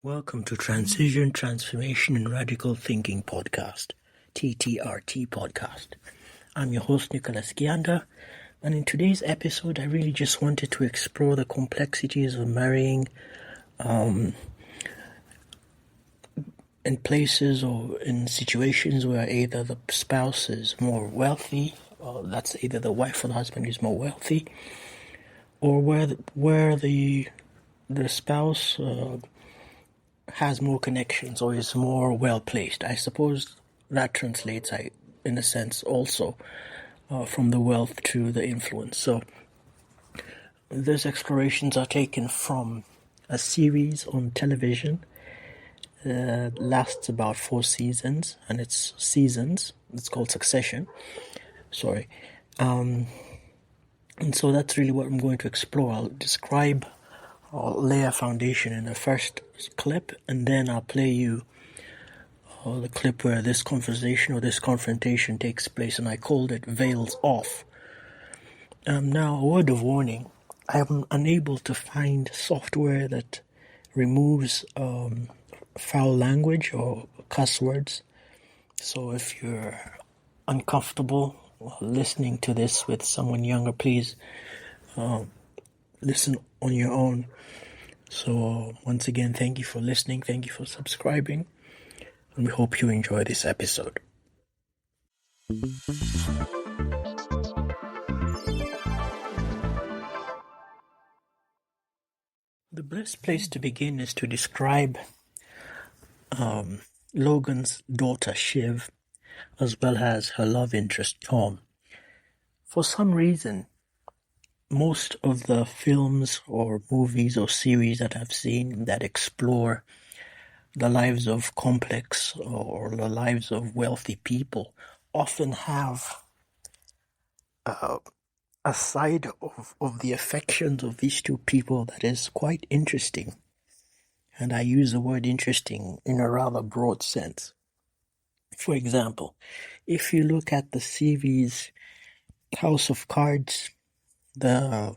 Welcome to Transition, Transformation and Radical Thinking Podcast, TTRT Podcast. I'm your host, Nicholas Gianda, and in today's episode, I really just wanted to explore the complexities of marrying in places or in situations where either the spouse is more wealthy, or that's either the wife or the husband is more wealthy, or where the spouse has more connections or is more well placed. I suppose that translates, in a sense, also from the wealth to the influence. So these explorations are taken from a series on television. Lasts about 4 seasons, and it's called Succession. And so that's really what I'm going to explore. I'll lay a foundation in the first clip, and then I'll play you the clip where this conversation or this confrontation takes place, and I called it Veils Off. Now, a word of warning: I am unable to find software that removes foul language or cuss words. So if you're uncomfortable listening to this with someone younger, please listen on your own. So once again, thank you for listening, thank you for subscribing, and we hope you enjoy this episode. The best place to begin is to describe Logan's daughter Shiv, as well as her love interest Tom. For some reason, most of the films or movies or series that I've seen that explore the lives of complex or the lives of wealthy people often have a side of the affections of these two people that is quite interesting. And I use the word interesting in a rather broad sense. For example, if you look at the series House of Cards, the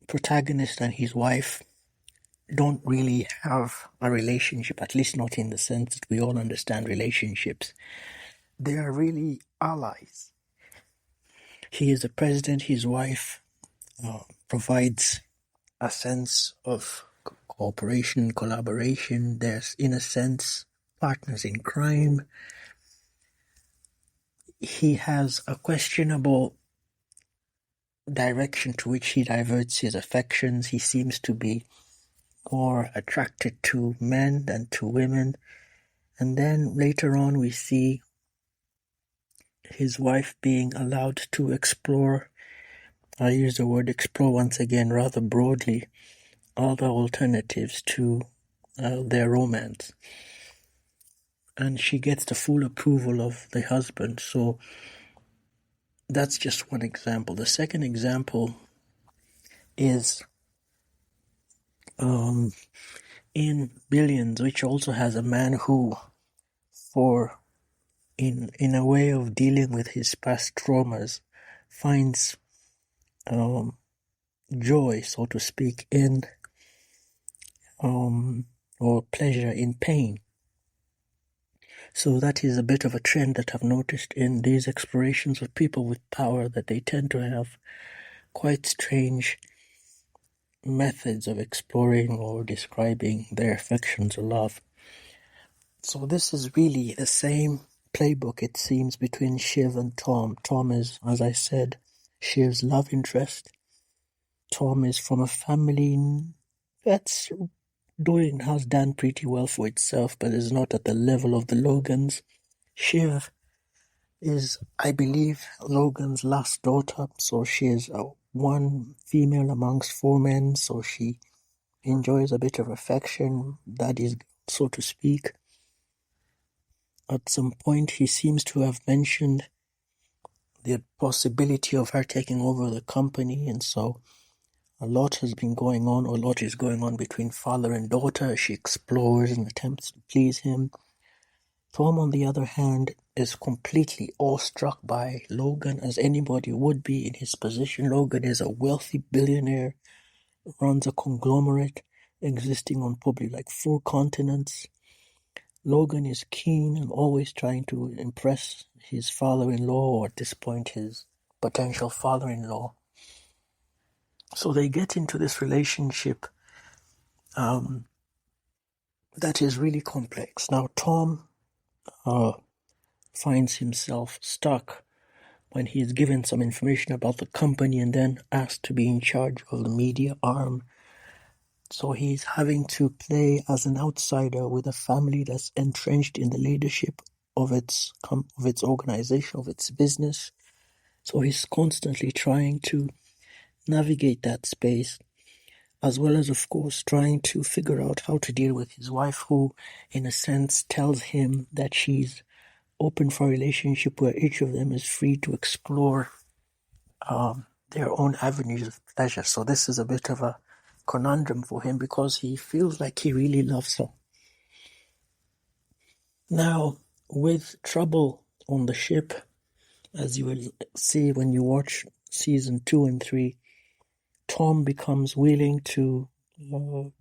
protagonist and his wife don't really have a relationship, at least not in the sense that we all understand relationships. They are really allies. He is the president, his wife provides a sense of cooperation, collaboration. There's, in a sense, partners in crime. He has a questionable direction to which he diverts his affections. He seems to be more attracted to men than to women. And then later on we see his wife being allowed to explore, I use the word explore once again rather broadly, other alternatives to their romance. And she gets the full approval of the husband. So that's just one example. The second example is in Billions, which also has a man who, in a way of dealing with his past traumas, finds joy, so to speak, in or pleasure in pain. So that is a bit of a trend that I've noticed in these explorations of people with power, that they tend to have quite strange methods of exploring or describing their affections or love. So this is really the same playbook, it seems, between Shiv and Tom. Tom is, as I said, Shiv's love interest. Tom is from a family that's has done pretty well for itself, but is not at the level of the Logans. Shiv is, I believe, Logan's last daughter, so she is one female amongst 4 men, so she enjoys a bit of affection, that is, so to speak. At some point, he seems to have mentioned the possibility of her taking over the company, and so a lot is going on between father and daughter. She explores and attempts to please him. Tom, on the other hand, is completely awestruck by Logan, as anybody would be in his position. Logan is a wealthy billionaire, runs a conglomerate, existing on probably like 4 continents. Logan is keen and always trying to impress his father-in-law, or at this point his potential father-in-law. So they get into this relationship that is really complex. Now Tom finds himself stuck when he is given some information about the company and then asked to be in charge of the media arm. So he's having to play as an outsider with a family that's entrenched in the leadership of its organization, of its business. So he's constantly trying to navigate that space, as well as, of course, trying to figure out how to deal with his wife, who, in a sense, tells him that she's open for a relationship where each of them is free to explore their own avenues of pleasure. So this is a bit of a conundrum for him because he feels like he really loves her. Now, with trouble on the ship, as you will see when you watch season 2 and 3, Tom becomes willing to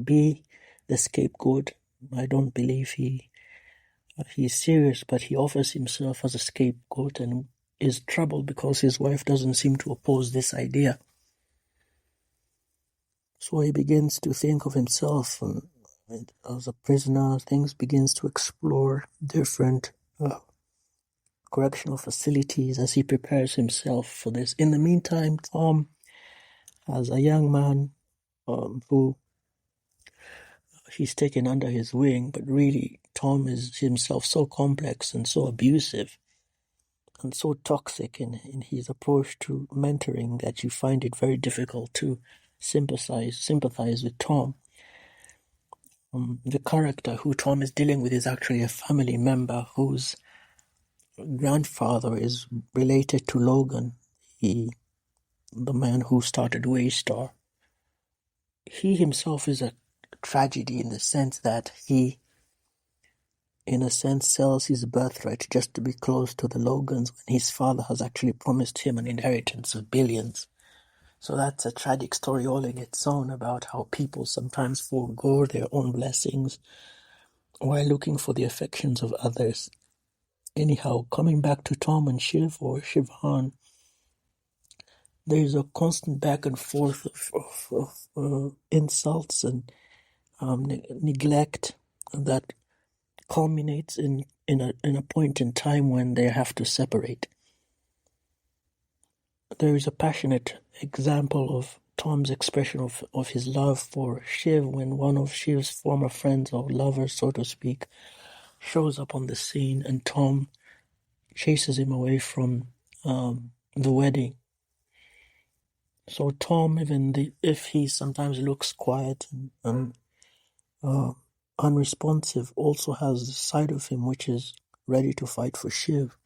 be the scapegoat. I don't believe he's serious, but he offers himself as a scapegoat and is troubled because his wife doesn't seem to oppose this idea. So he begins to think of himself as a prisoner. Things begins to explore different correctional facilities as he prepares himself for this. In the meantime, Tom, as a young man who he's taken under his wing, but really Tom is himself so complex and so abusive and so toxic in his approach to mentoring that you find it very difficult to sympathize with Tom. The character who Tom is dealing with is actually a family member whose grandfather is related to Logan, the man who started Waystar. He himself is a tragedy in the sense that he, in a sense, sells his birthright just to be close to the Logans when his father has actually promised him an inheritance of billions. So that's a tragic story all in its own about how people sometimes forego their own blessings while looking for the affections of others. Anyhow, coming back to Tom and Shiv, or Shivhan, there is a constant back and forth of insults and neglect that culminates in a point in time when they have to separate. There is a passionate example of Tom's expression of his love for Shiv when one of Shiv's former friends or lovers, so to speak, shows up on the scene and Tom chases him away from the wedding. So Tom, even if he sometimes looks quiet and unresponsive, also has the side of him which is ready to fight for Shiv.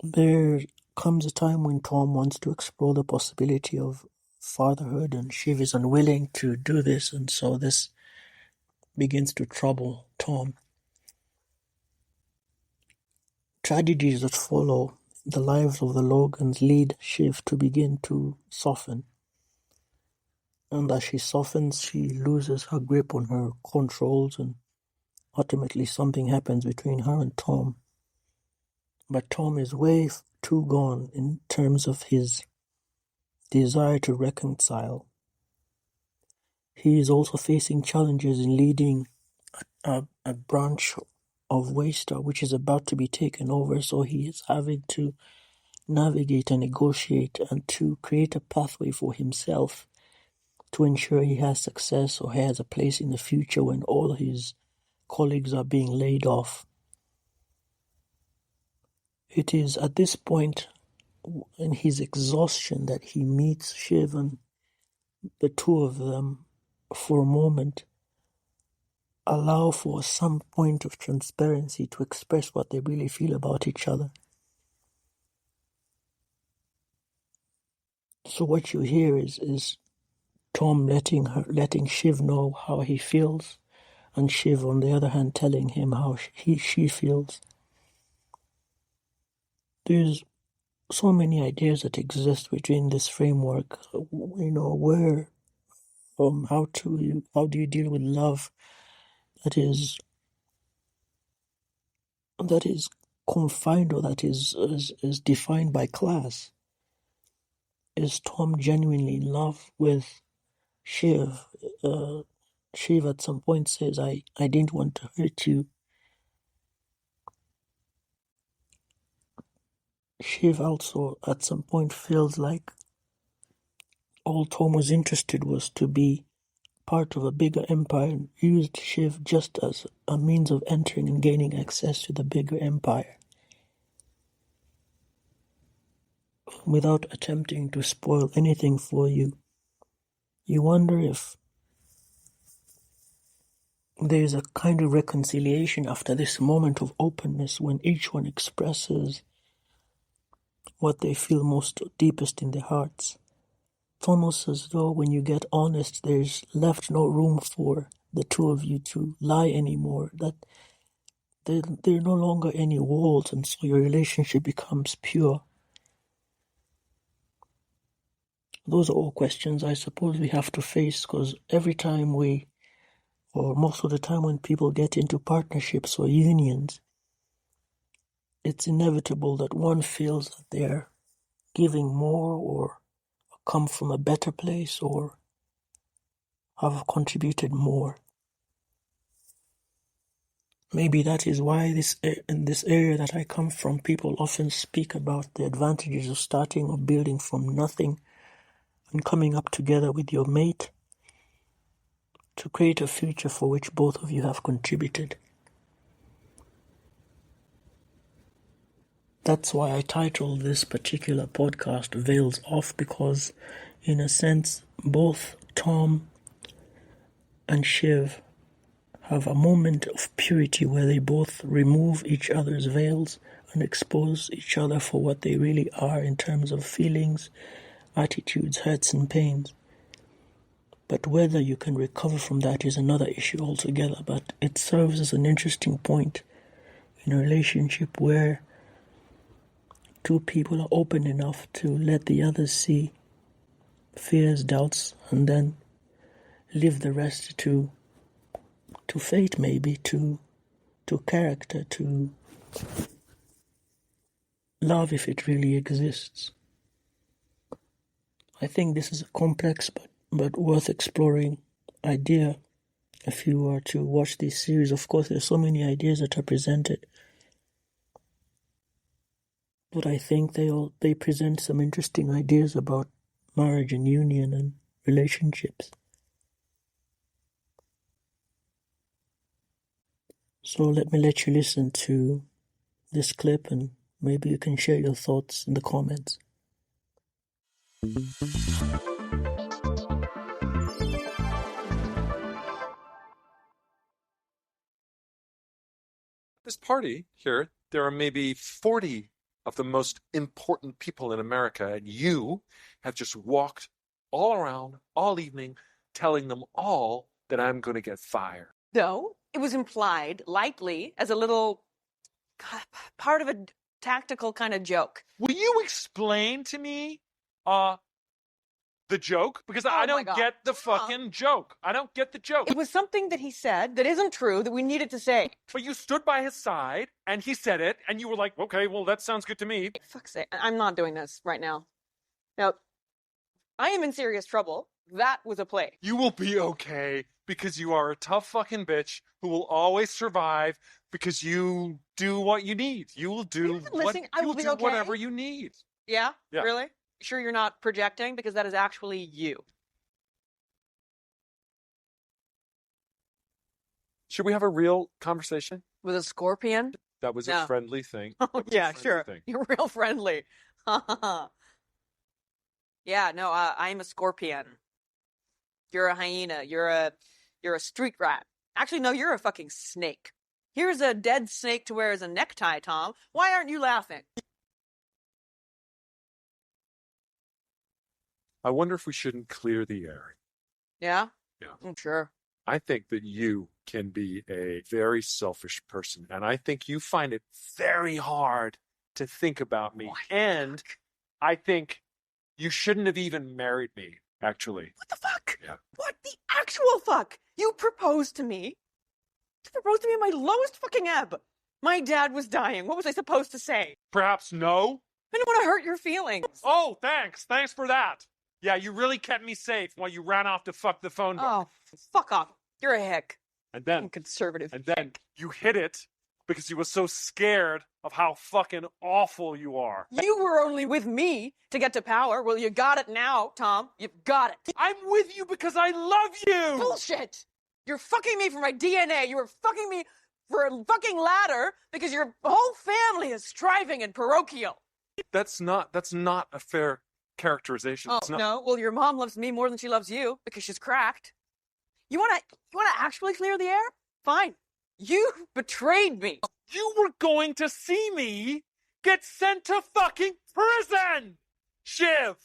There comes a time when Tom wants to explore the possibility of fatherhood and Shiv is unwilling to do this, and so this begins to trouble Tom. Tragedies that follow the lives of the Logans lead Shiv to begin to soften. And as she softens, she loses her grip on her controls and ultimately something happens between her and Tom. But Tom is way too gone in terms of his desire to reconcile. He is also facing challenges in leading a branch of Waystar which is about to be taken over, so he is having to navigate and negotiate and to create a pathway for himself to ensure he has success or has a place in the future when all his colleagues are being laid off. It is at this point in his exhaustion that he meets Shiv, and the two of them, for a moment, allow for some point of transparency to express what they really feel about each other. So what you hear is Tom letting Shiv know how he feels, and Shiv, on the other hand, telling him how she feels. There's so many ideas that exist within this framework, where how do you deal with love that is confined, or that is defined by class? Is Tom genuinely in love with Shiv? Shiv at some point says, I didn't want to hurt you. Shiv also at some point feels like all Tom was interested was to be part of a bigger empire, and used Shiv just as a means of entering and gaining access to the bigger empire, without attempting to spoil anything for you. You wonder if there is a kind of reconciliation after this moment of openness, when each one expresses what they feel most deepest in their hearts. It's almost as though when you get honest, there's left no room for the two of you to lie anymore, that there are no longer any walls, and so your relationship becomes pure. Those are all questions I suppose we have to face, because every time or most of the time when people get into partnerships or unions, it's inevitable that one feels that they're giving more, or come from a better place, or have contributed more. Maybe that is why in this area that I come from, people often speak about the advantages of starting or building from nothing and coming up together with your mate to create a future for which both of you have contributed. That's why I titled this particular podcast Veils Off, because in a sense, both Tom and Shiv have a moment of purity where they both remove each other's veils and expose each other for what they really are in terms of feelings, attitudes, hurts and pains. But whether you can recover from that is another issue altogether. But it serves as an interesting point in a relationship where two people are open enough to let the others see fears, doubts, and then leave the rest to fate, maybe, to character, to love if it really exists. I think this is a complex but worth exploring idea if you were to watch this series. Of course, there's so many ideas that are presented, but I think they present some interesting ideas about marriage and union and relationships. So let me let you listen to this clip, and maybe you can share your thoughts in the comments. This party here, there are maybe 40 of the most important people in America, and you have just walked all around all evening telling them all that I'm going to get fired. No, it was implied, lightly, as a little part of a tactical kind of joke. Will you explain to me the joke? Because I don't get the fucking joke. I don't get the joke. It was something that he said that isn't true, that we needed to say. But you stood by his side, and he said it, and you were like, okay, well, that sounds good to me. Fuck's sake, I'm not doing this right now. Now, I am in serious trouble. That was a play. You will be okay, because you are a tough fucking bitch who will always survive, because you do what you need. You will do whatever you need. Yeah? Really? Sure you're not projecting? Because that is actually you. Should we have a real conversation? With a scorpion? That was a friendly thing. Oh, yeah, sure. You're real friendly. Yeah, no, I'm a scorpion. You're a hyena. You're a street rat. Actually, no, you're a fucking snake. Here's a dead snake to wear as a necktie, Tom. Why aren't you laughing? I wonder if we shouldn't clear the air. Yeah? Yeah. I'm sure. I think that you can be a very selfish person, and I think you find it very hard to think about me. And I think you shouldn't have even married me, actually. What the fuck? Yeah. What the actual fuck? You proposed to me? You proposed to me at my lowest fucking ebb. My dad was dying. What was I supposed to say? Perhaps no? I don't want to hurt your feelings. Oh, thanks. Thanks for that. Yeah, you really kept me safe while you ran off to fuck the phone book. Oh, fuck off. You're a hick. And I'm then, conservative. and then you hid it because you were so scared of how fucking awful you are. You were only with me to get to power. Well, you got it now, Tom. You've got it. I'm with you because I love you. Bullshit. You're fucking me for my DNA. You were fucking me for a fucking ladder because your whole family is striving and parochial. That's not a fair characterization. Oh, It's not. no. Well, your mom loves me more than she loves you because she's cracked. You wanna actually clear the air? Fine. You betrayed me. You were going to see me get sent to fucking prison, Shiv.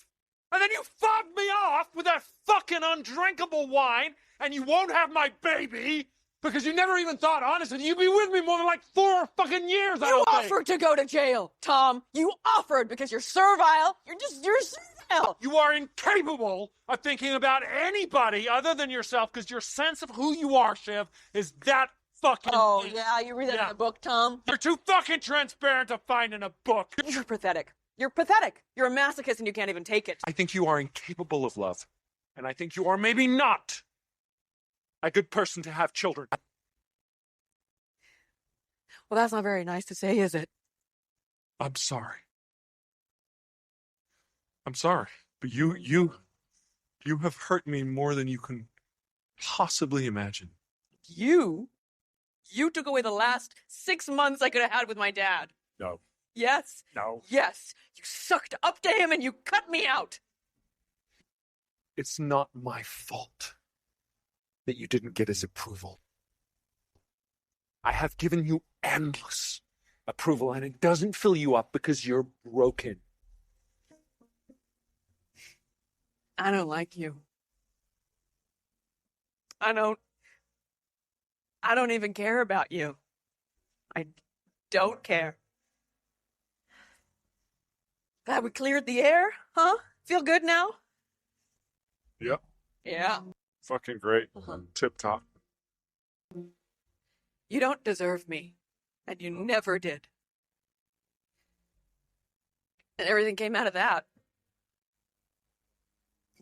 And then you fobbed me off with that fucking undrinkable wine, and you won't have my baby because you never even thought, honestly, you'd be with me more than like 4 fucking years, I You don't think. offered to go to jail, Tom. You offered because you're servile. You're servile. You are incapable of thinking about anybody other than yourself because your sense of who you are, Shiv, is that fucking Oh, big. yeah, you read that Yeah. in a book, Tom? You're too fucking transparent to find in a book. You're pathetic. You're pathetic. You're a masochist and you can't even take it. I think you are incapable of love. And I think you are maybe not a good person to have children. Well, that's not very nice to say, is it? I'm sorry. I'm sorry. But you have hurt me more than you can possibly imagine. You took away the last 6 months I could have had with my dad. No. Yes. No. Yes. You sucked up to him and you cut me out. It's not my fault that you didn't get his approval. I have given you endless approval, and it doesn't fill you up because you're broken. I don't like you. I don't even care about you. I don't care. Glad we cleared the air, huh? Feel good now? Yep. Yeah. Fucking great. Tip top. You don't deserve me. And you never did. And everything came out of that.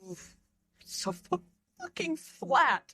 Oof. So fucking flat.